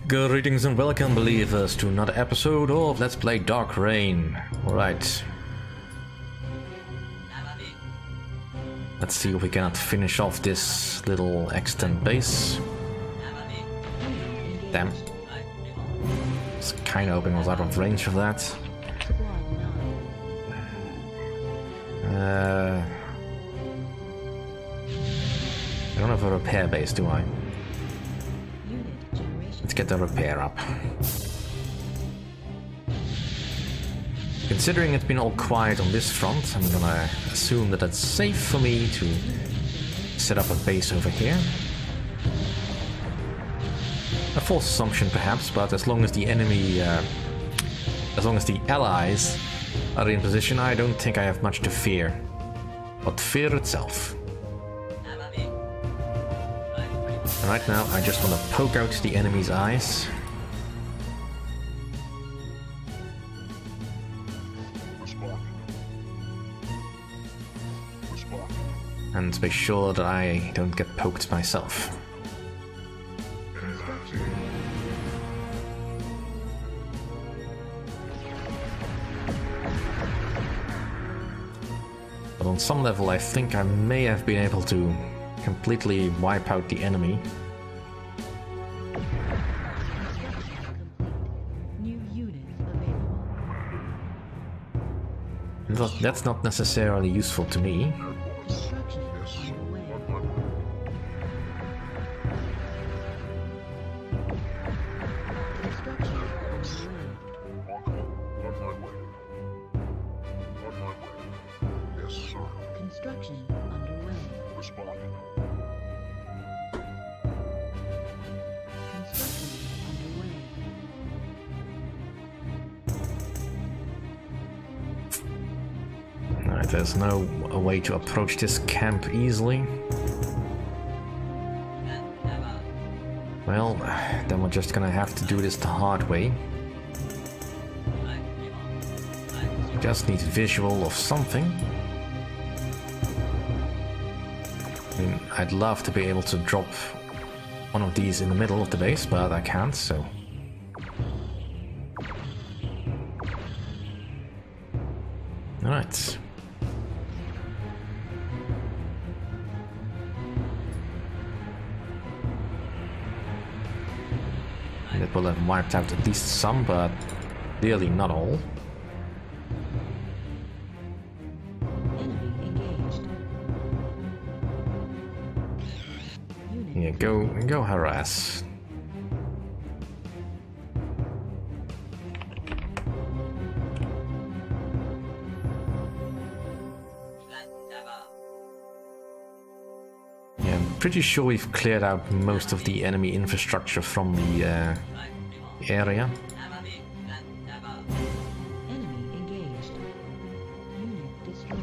Greetings and welcome, believers, to another episode of Let's Play Dark Reign. Alright. Let's see if we cannot finish off this little extant base. Damn. I was kind of hoping I was out of range of that. I don't have a repair base, do I? Let's get the repair up. Considering it's been all quiet on this front, I'm gonna assume that it's safe for me to set up a base over here. A false assumption perhaps, but as long as the enemy, as long as the allies are in position, I don't think I have much to fear. But fear itself. And right now I just want to poke out the enemy's eyes. And make sure that I don't get poked myself. But on some level I think I may have been able to completely wipe out the enemy. That's not necessarily useful to me. There's no way to approach this camp easily. Well, then we're just gonna have to do this the hard way. Just need visual of something. I mean, I'd love to be able to drop one of these in the middle of the base, but I can't, so... Alright. It will have wiped out at least some, but clearly not all. Yeah, go harass. Yeah, I'm pretty sure we've cleared out most of the enemy infrastructure from the area. Enemy engaged. Unit destroyed.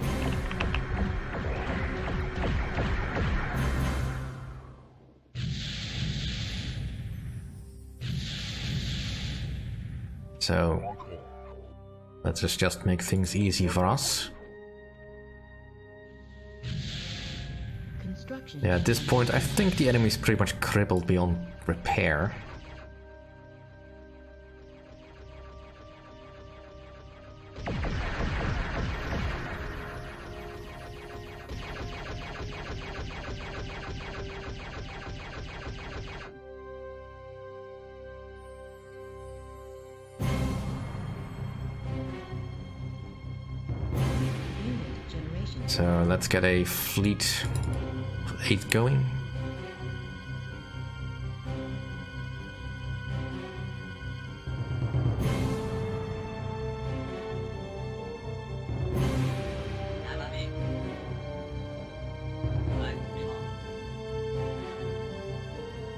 So let's just make things easy for us. Yeah, at this point I think the enemy is pretty much crippled beyond repair. So let's get a fleet of 8 going.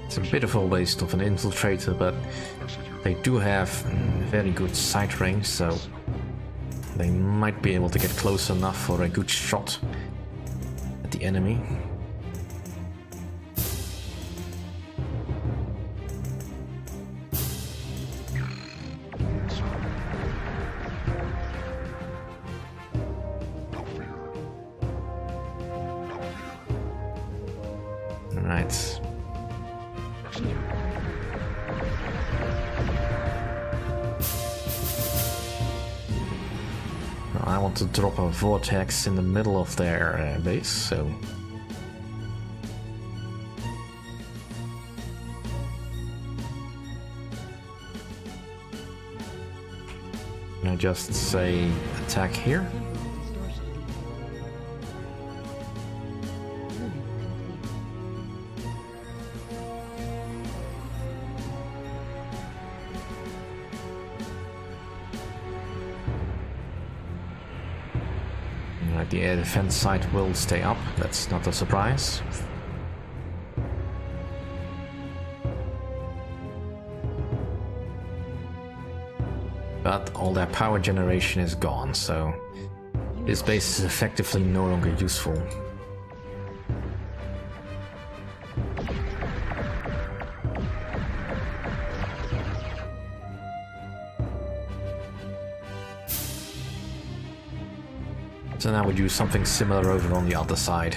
It's a bit of a waste of an infiltrator, but they do have very good sight range, so they might be able to get close enough for a good shot at the enemy. All right. I want to drop a vortex in the middle of their base, so... Can I just say attack here? The air defense site will stay up, that's not a surprise. But all their power generation is gone, so this base is effectively no longer useful. So now we do something similar over on the other side.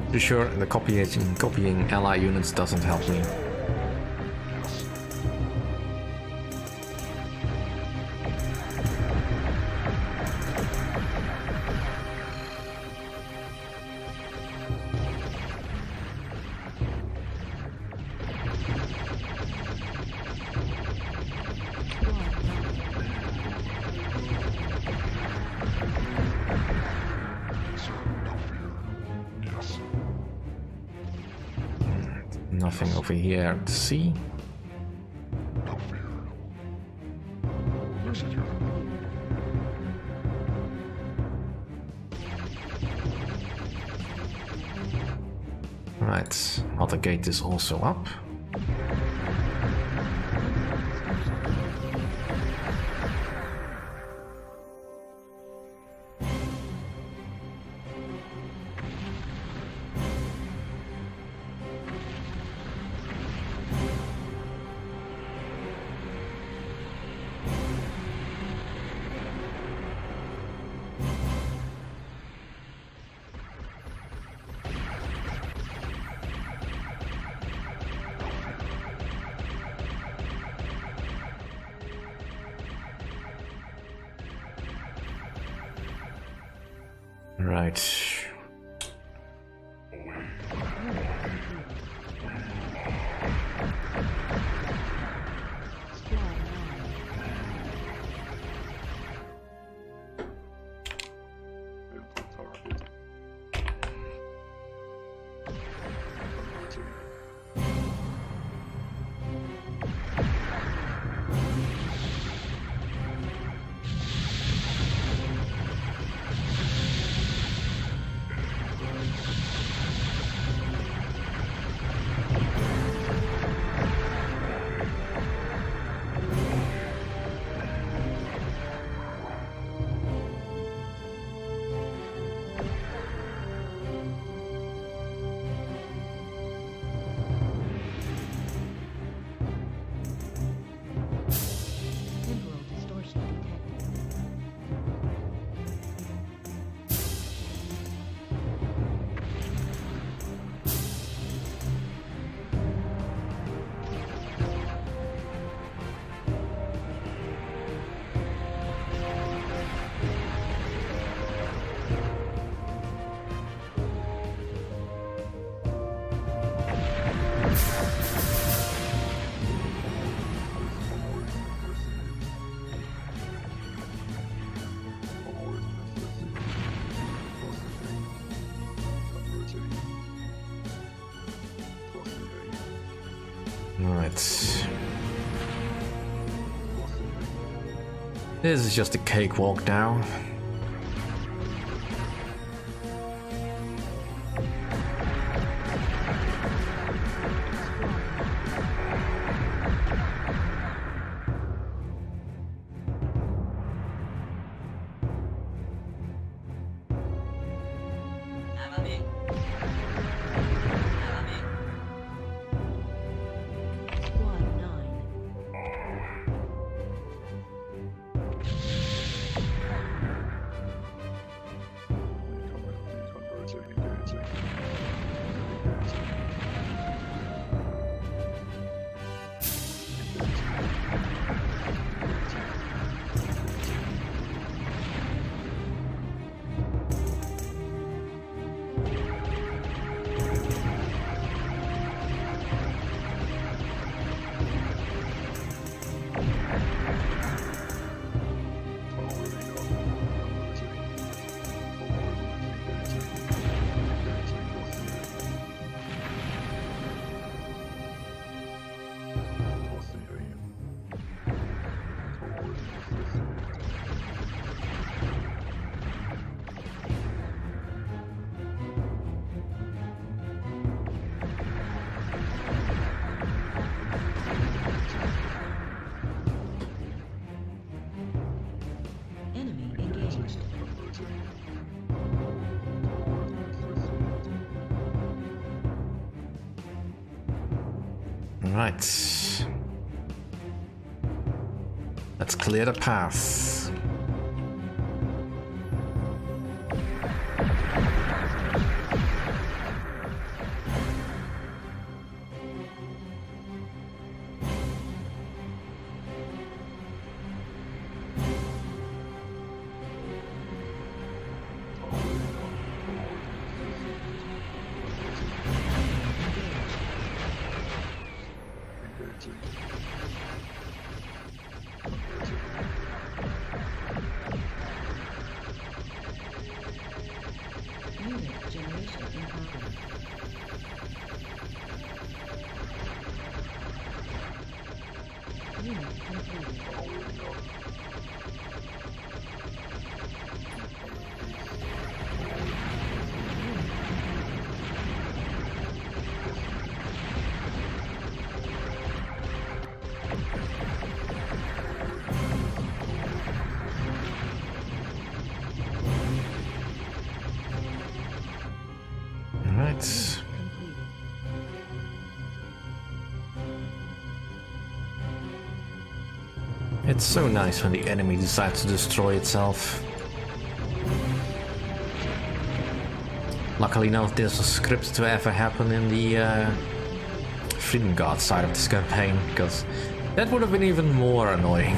Pretty sure the copying ally units doesn't help me. Nothing over here to see. Right, other gate is also up. Right. Right. This is just a cakewalk now. Alright. Let's clear the path. It's so nice when the enemy decides to destroy itself. Luckily none of this was scripted to ever happen in the Freedom Guard side of this campaign, because that would have been even more annoying.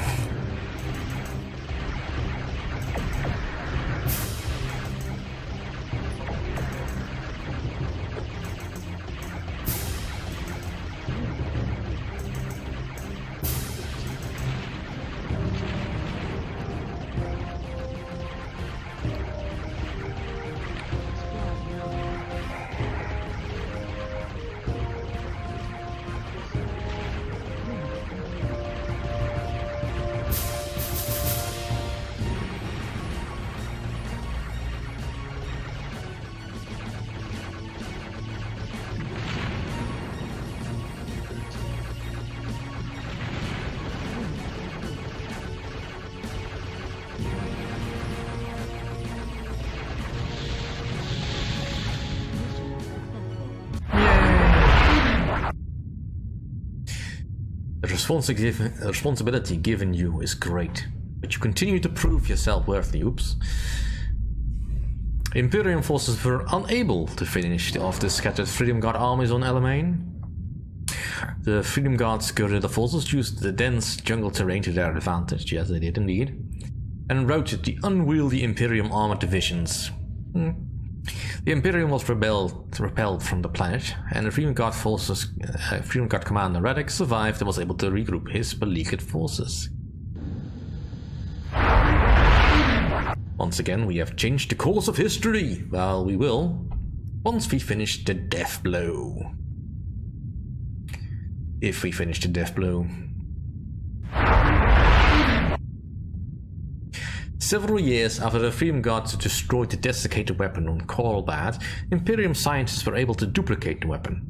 The responsibility given you is great, but you continue to prove yourself worthy. Oops. Imperium forces were unable to finish off the scattered Freedom Guard armies on Alamein. The Freedom Guard's guerrilla forces used the dense jungle terrain to their advantage, yes they did indeed, and routed the unwieldy Imperium armored divisions. The Imperium was repelled from the planet, and the Freedom Guard forces, Freedom Guard commander Radek survived and was able to regroup his beleaguered forces. Once again, we have changed the course of history. Well, we will, once we finish the death blow. If we finish the death blow. Several years after the Freedom Guards destroyed the desiccated weapon on Korlbad, Imperium scientists were able to duplicate the weapon.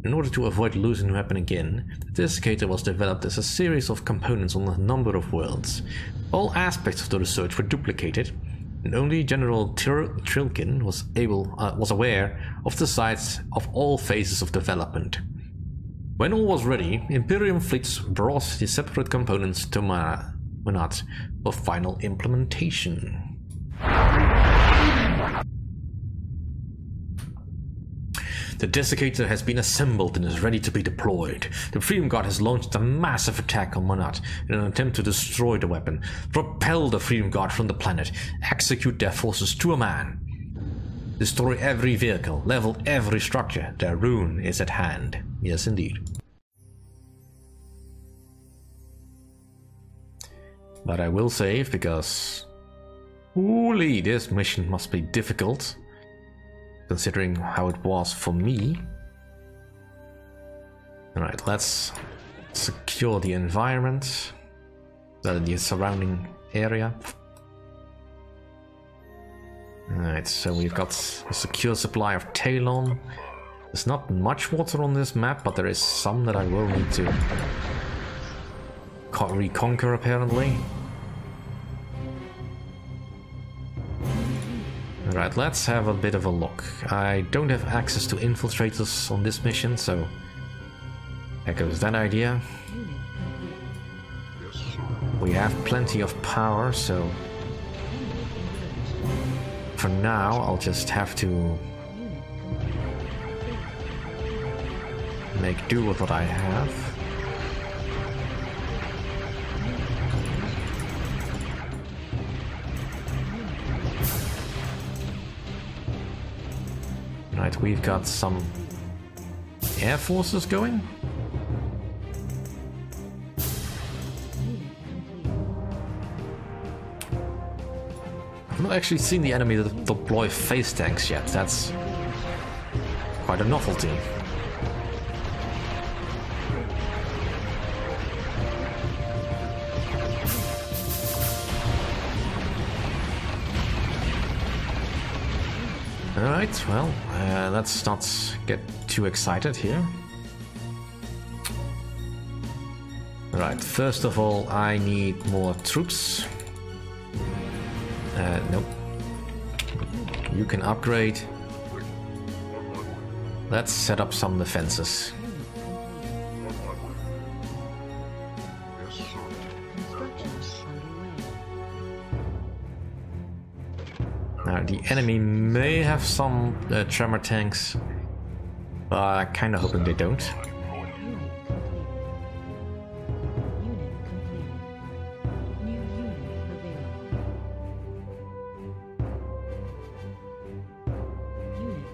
In order to avoid losing the weapon again, the desiccator was developed as a series of components on a number of worlds. All aspects of the research were duplicated, and only General Trilkin was aware of the sites of all phases of development. When all was ready, Imperium fleets brought the separate components to Monat for final implementation. The desiccator has been assembled and is ready to be deployed. The Freedom Guard has launched a massive attack on Monat in an attempt to destroy the weapon, propel the Freedom Guard from the planet, execute their forces to a man. Destroy every vehicle, level every structure, their ruin is at hand. Yes, indeed. But I will save because, holy, this mission must be difficult, considering how it was for me. Alright, let's secure the environment, the surrounding area. Alright, so we've got a secure supply of Talon. There's not much water on this map, but there is some that I will need to reconquer apparently. Alright, let's have a bit of a look. I don't have access to infiltrators on this mission, so There goes that idea. We have plenty of power, so for now I'll just have to make do with what I have. Right, we've got some air forces going. I've not actually seen the enemy deploy phase tanks yet. That's quite a novelty. Alright, well, let's not get too excited here. Right, first of all, I need more troops. Nope. You can upgrade. Let's set up some defenses. Now, the enemy may have some tremor tanks, but I'm kind of hoping they don't.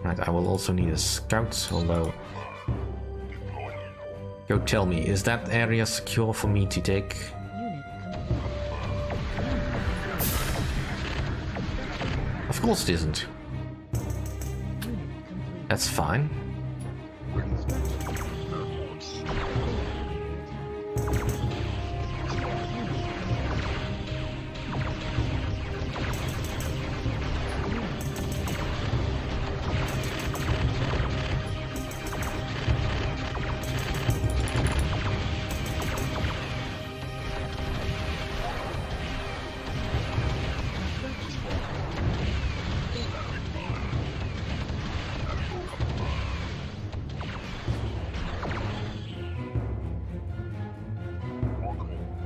Right, I will also need a scout, although... Go tell me, is that area secure for me to take? Of course it isn't. That's fine.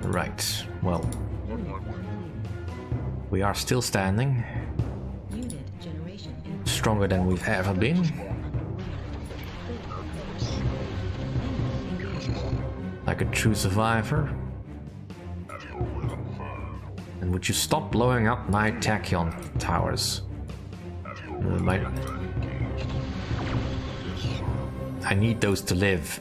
Right, well, we are still standing, stronger than we've ever been. Like a true survivor. And would you stop blowing up my tachyon towers? I need those to live.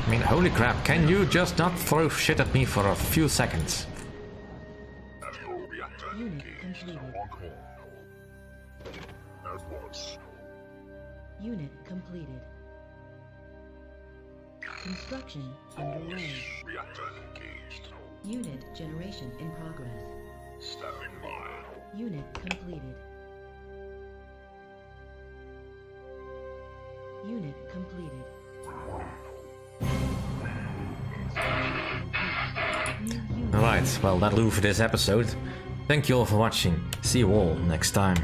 I mean, holy crap, can you just not throw shit at me for a few seconds? Unit completed. Construction underway. Reactor engaged. Unit generation in progress. Standing by. Unit completed. Unit completed. Alright, well that'll do for this episode. Thank you all for watching. See you all next time.